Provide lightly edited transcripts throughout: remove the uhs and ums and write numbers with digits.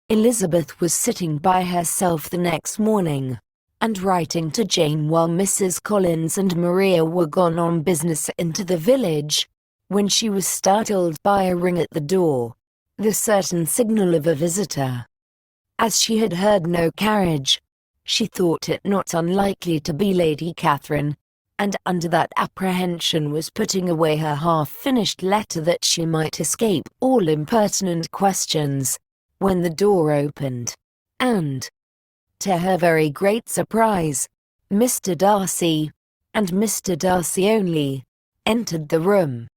Elizabeth was sitting by herself the next morning, and writing to Jane while Mrs. Collins and Maria were gone on business into the village, when she was startled by a ring at the door, the certain signal of a visitor. As she had heard no carriage, she thought it not unlikely to be Lady Catherine, and under that apprehension was putting away her half-finished letter that she might escape all impertinent questions, when the door opened, and, to her very great surprise, Mr. Darcy, and Mr. Darcy only, entered the room.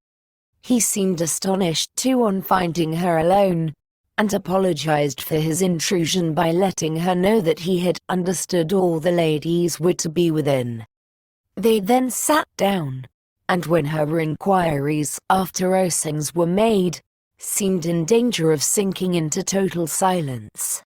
He seemed astonished too on finding her alone, and apologized for his intrusion by letting her know that he had understood all the ladies were to be within. They then sat down, and when her inquiries after Ossings were made, seemed in danger of sinking into total silence.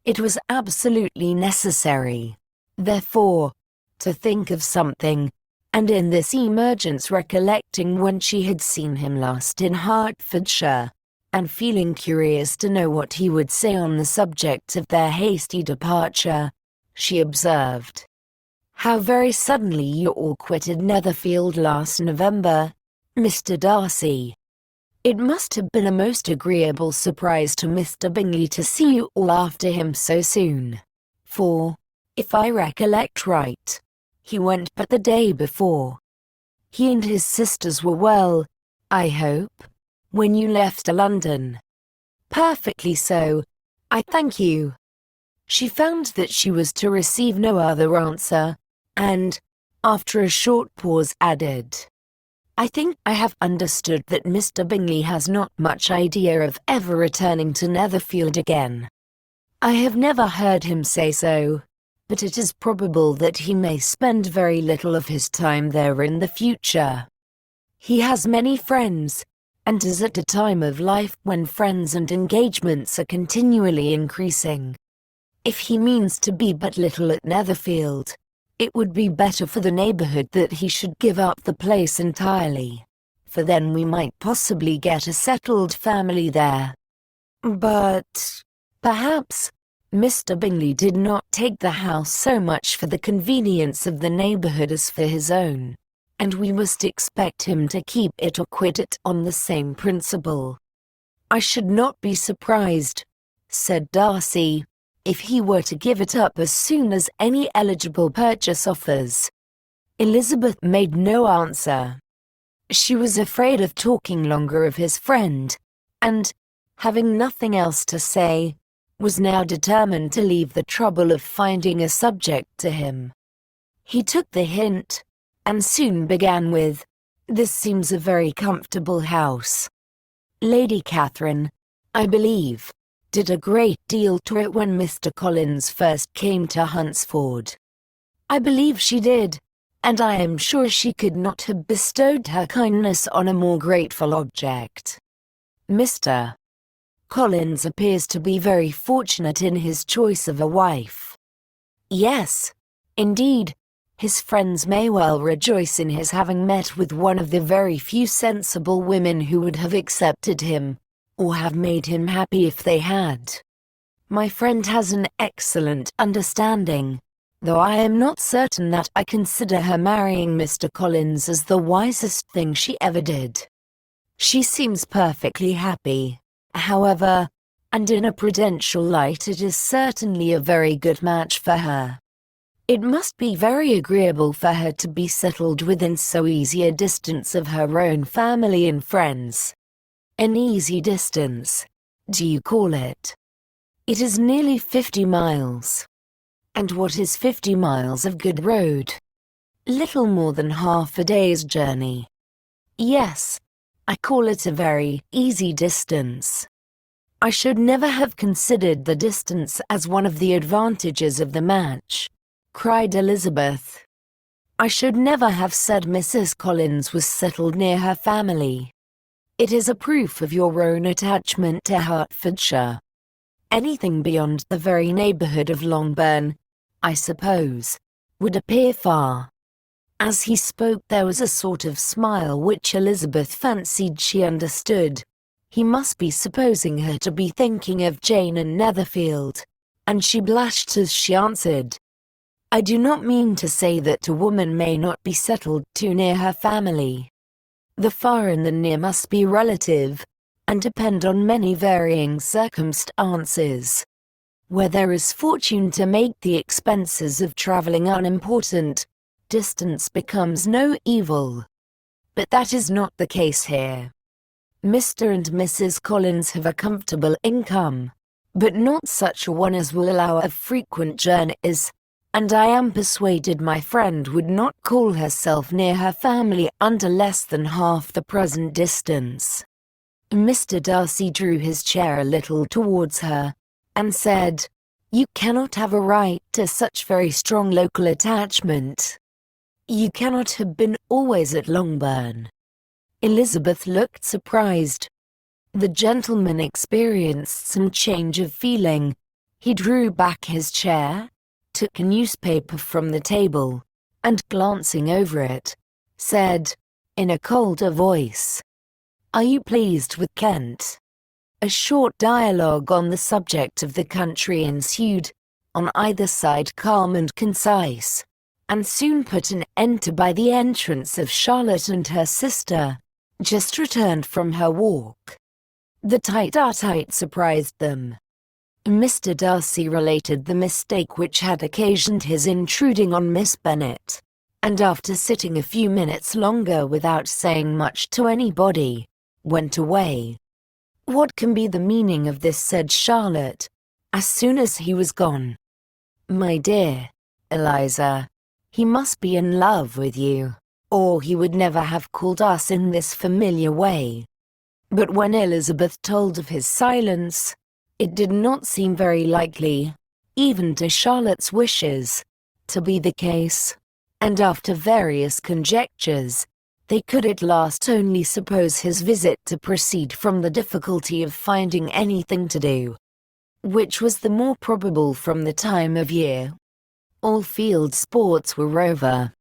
It was absolutely necessary, therefore, to think of something, and in this emergence recollecting when she had seen him last in Hertfordshire, and feeling curious to know what he would say on the subject of their hasty departure, she observed, "How very suddenly you all quitted Netherfield last November, Mr. Darcy. It must have been a most agreeable surprise to Mr. Bingley to see you all after him so soon, for, if I recollect right, he went but the day before. He and his sisters were well, I hope, when you left London?" "Perfectly so, I thank you." She found that she was to receive no other answer, and, after a short pause, added, "I think I have understood that Mr. Bingley has not much idea of ever returning to Netherfield again. I have never heard him say so, but it is probable that he may spend very little of his time there in the future. He has many friends, and is at a time of life when friends and engagements are continually increasing. If he means to be but little at Netherfield, it would be better for the neighbourhood that he should give up the place entirely, for then we might possibly get a settled family there. But, perhaps, Mr. Bingley did not take the house so much for the convenience of the neighbourhood as for his own, and we must expect him to keep it or quit it on the same principle." "I should not be surprised," said Darcy, "if he were to give it up as soon as any eligible purchase offers." Elizabeth made no answer. She was afraid of talking longer of his friend, and, having nothing else to say, was now determined to leave the trouble of finding a subject to him. He took the hint, and soon began with, "This seems a very comfortable house. Lady Catherine, I believe, did a great deal to it when Mr. Collins first came to Hunsford." "I believe she did, and I am sure she could not have bestowed her kindness on a more grateful object. Mr. Collins appears to be very fortunate in his choice of a wife." "Yes, indeed, his friends may well rejoice in his having met with one of the very few sensible women who would have accepted him, or have made him happy if they had. My friend has an excellent understanding, though I am not certain that I consider her marrying Mr. Collins as the wisest thing she ever did. She seems perfectly happy, however, and in a prudential light it is certainly a very good match for her. It must be very agreeable for her to be settled within so easy a distance of her own family and friends. An easy distance, do you call it? It is nearly 50 miles. And what is 50 miles of good road? Little more than half a day's journey. Yes, I call it a very easy distance. I should never have considered the distance as one of the advantages of the match," cried Elizabeth. "I should never have said Mrs. Collins was settled near her family. It is a proof of your own attachment to Hertfordshire. Anything beyond the very neighbourhood of Longbourn, I suppose, would appear far." As he spoke there was a sort of smile which Elizabeth fancied she understood, He must be supposing her to be thinking of Jane and Netherfield, and she blushed as she answered, "I do not mean to say that a woman may not be settled too near her family. The far and the near must be relative, and depend on many varying circumstances. Where there is fortune to make the expenses of traveling unimportant, distance becomes no evil. But that is not the case here. Mr. and Mrs. Collins have a comfortable income, but not such a one as will allow of frequent journeys, and I am persuaded my friend would not call herself near her family under less than half the present distance." Mr. Darcy drew his chair a little towards her, and said, "You cannot have a right to such very strong local attachment. You cannot have been always at Longbourn." Elizabeth looked surprised. The gentleman experienced some change of feeling. He drew back his chair, took a newspaper from the table, and glancing over it, said, in a colder voice, "Are you pleased with Kent?" A short dialogue on the subject of the country ensued, on either side calm and concise, and soon put an end to by the entrance of Charlotte and her sister, just returned from her walk. The tete-a-tete surprised them. Mr. Darcy related the mistake which had occasioned his intruding on Miss Bennet, and after sitting a few minutes longer without saying much to anybody, went away. "What can be the meaning of this?" said Charlotte, as soon as he was gone. "My dear Eliza, he must be in love with you, or he would never have called us in this familiar way." But when Elizabeth told of his silence, it did not seem very likely, even to Charlotte's wishes, to be the case, and after various conjectures, they could at last only suppose his visit to proceed from the difficulty of finding anything to do, which was the more probable from the time of year. All field sports were over.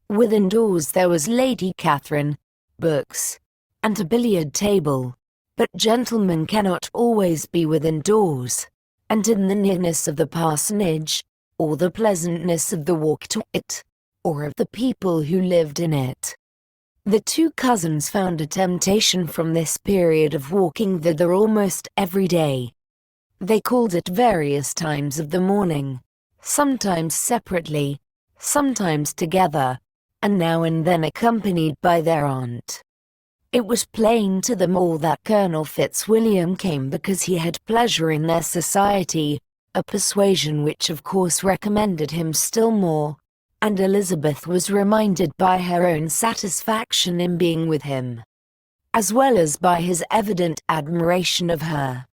Within doors there was Lady Catherine, books, and a billiard table, but gentlemen cannot always be within doors, and in the nearness of the parsonage, or the pleasantness of the walk to it, or of the people who lived in it. The two cousins found a temptation from this period of walking thither almost every day. They called at various times of the morning, sometimes separately, sometimes together, and now and then accompanied by their aunt. It was plain to them all that Colonel Fitzwilliam came because he had pleasure in their society, a persuasion which of course recommended him still more, and Elizabeth was reminded by her own satisfaction in being with him, as well as by his evident admiration of her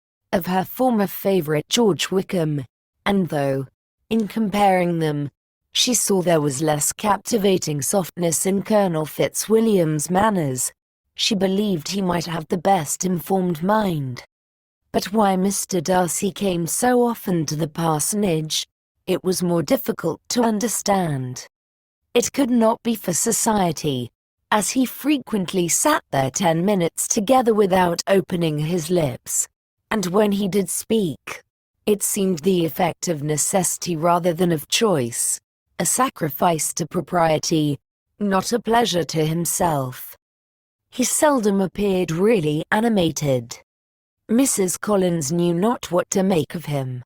former favourite George Wickham, and though, in comparing them, she saw there was less captivating softness in Colonel Fitzwilliam's manners, she believed he might have the best informed mind. But why Mr. Darcy came so often to the parsonage, it was more difficult to understand. It could not be for society, as he frequently sat there 10 minutes together without opening his lips, and when he did speak, it seemed the effect of necessity rather than of choice, a sacrifice to propriety, not a pleasure to himself. He seldom appeared really animated. Mrs. Collins knew not what to make of him.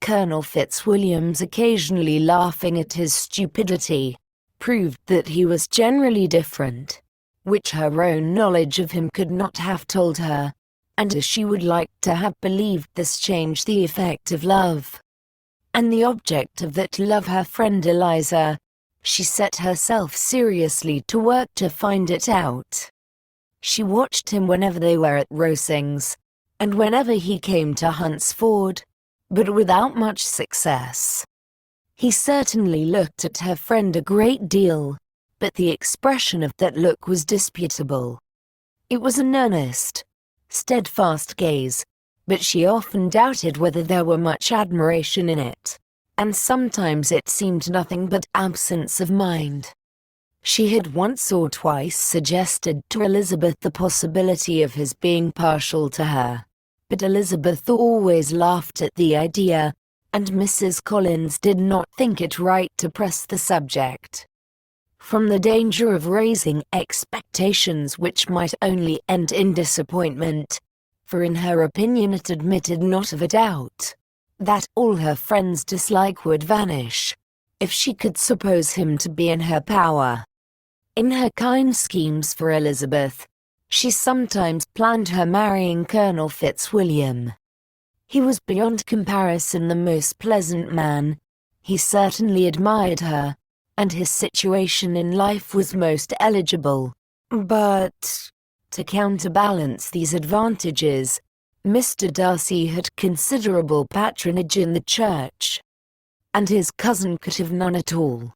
Colonel Fitzwilliam's occasionally laughing at his stupidity proved that he was generally different, which her own knowledge of him could not have told her, and as she would like to have believed this changed the effect of love, and the object of that love her friend Eliza, she set herself seriously to work to find it out. She watched him whenever they were at Rosings, and whenever he came to Hunsford, but without much success. He certainly looked at her friend a great deal, but the expression of that look was disputable. It was an earnest, steadfast gaze, but she often doubted whether there were much admiration in it, and sometimes it seemed nothing but absence of mind. She had once or twice suggested to Elizabeth the possibility of his being partial to her, but Elizabeth always laughed at the idea, and Mrs. Collins did not think it right to press the subject. From the danger of raising expectations which might only end in disappointment, for in her opinion it admitted not of a doubt that all her friend's dislike would vanish, if she could suppose him to be in her power. In her kind schemes for Elizabeth, she sometimes planned her marrying Colonel Fitzwilliam. He was beyond comparison the most pleasant man. He certainly admired her, and his situation in life was most eligible. But, to counterbalance these advantages, Mr. Darcy had considerable patronage in the church, and his cousin could have none at all.